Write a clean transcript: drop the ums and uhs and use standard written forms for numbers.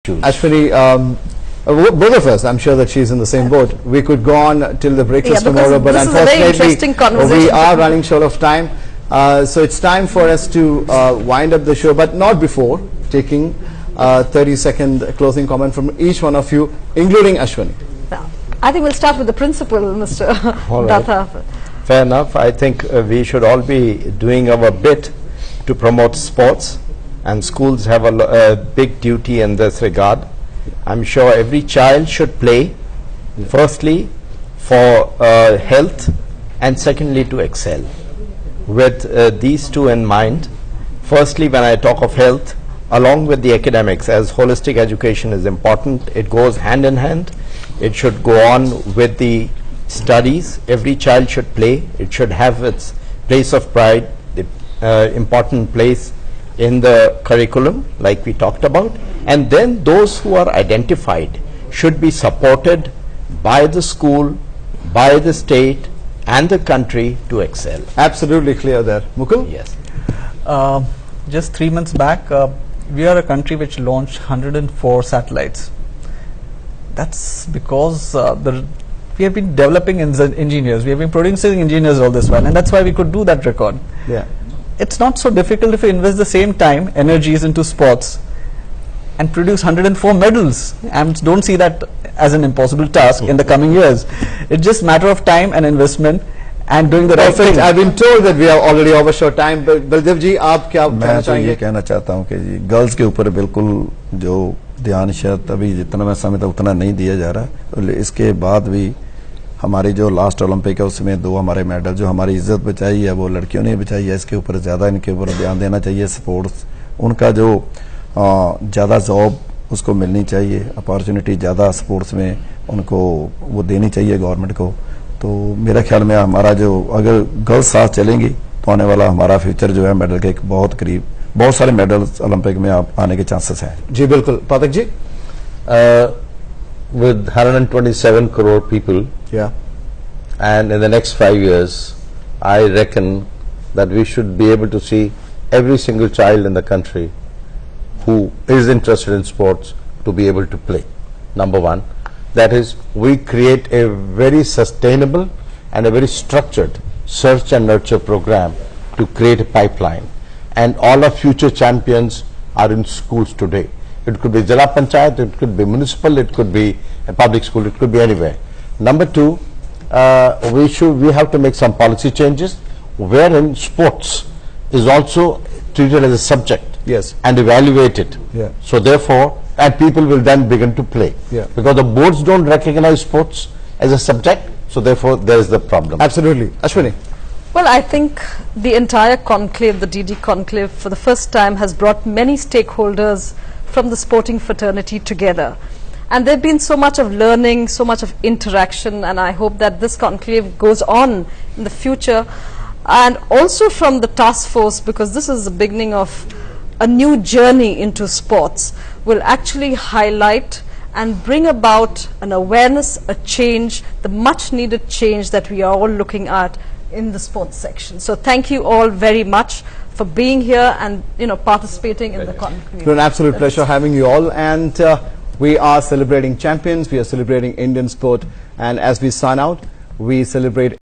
choose. Ashwini, both of us, I'm sure that she's in the same boat. We could go on till the breakfast tomorrow, but unfortunately we are running short of time. So it's time for us to wind up the show, but not before taking 30-second closing comment from each one of you, including Ashwini. I think we'll start with the principal, Mr. Datta. Fair enough. I think we should all be doing our bit to promote sports, and schools have a big duty in this regard. I'm sure every child should play, firstly for health, and secondly to excel. With these two in mind, firstly, when I talk of health, along with the academics, as holistic education is important, it goes hand in hand. It should go on with the studies. Every child should play. It should have its place of pride, the important place in the curriculum, like we talked about. And then those who are identified should be supported by the school, by the state, and the country to excel. Absolutely clear there. Mukul? Yes. Just 3 months back, we are a country which launched 104 satellites. That's because we have been developing engineers. We have been producing engineers all this while, and that's why we could do that record. Yeah. It's not so difficult if we invest the same time, energies into sports and produce 104 medals. And don't see that as an impossible task in the coming years. It's just a matter of time and investment and doing the right thing. I've been told that we are already over short time, but Baldev ji, आप क्या कहना चाहेंगे? मैं तो ये कहना चाहता हूँ कि जी गर्ल्स के ऊपर बिल्कुल जो ध्यान शायद अभी जितना मैं समझता उतना नहीं दिया जा रहा। इसके बाद भी हमारी जो लास्ट ओलंपिक है उसमें 2 हमारे मेडल, जो हमारी इज्जत बचाई है वो लड़कियों ने बचाई है। इसके ऊपर ज़्यादा इनके ऊपर ध्यान देना चाहिए। स्पोर्ट्स उनका जो ज़्यादा जॉब उसको मिलनी चाहिए, अपॉर्चुनिटी ज़्यादा स्पोर्ट्स में उनको वो देनी चाहिए गवर्नमेंट को। तो मेरा ख्याल में हमारा जो अगर गर्ल्स साथ चलेंगी तो आने वाला हमारा फ्यूचर जो है मेडल के बहुत करीब, बहुत सारे मेडल्स ओलंपिक में आने के चांसेस हैं। जी बिल्कुल। Pathak ji? With 127 crore people, yeah, and in the next 5 years, I reckon that we should be able to see every single child in the country who is interested in sports to be able to play. Number one, that is, we create a very sustainable and a very structured search and nurture program to create a pipeline, and all our future champions are in schools today. It could be Jala Panchayat, it could be municipal, it could be a public school, it could be anywhere. Number two, we have to make some policy changes wherein sports is also treated as a subject, yes, and evaluated. Yeah. So therefore, and people will then begin to play. Yeah. Because the boards don't recognize sports as a subject, so therefore there is the problem. Absolutely. Ashwini? Well, I think the entire conclave, the DD conclave, for the first time has brought many stakeholders from the sporting fraternity together. And there's been so much of learning, so much of interaction, and I hope that this conclave goes on in the future. And also from the task force, because this is the beginning of a new journey into sports, will actually highlight and bring about an awareness, a change, the much needed change that we are all looking at in the sports section. So thank you all very much for being here and participating in the conclave. It's an absolute pleasure having you all, and we are celebrating champions, we are celebrating Indian sport, and as we sign out, we celebrate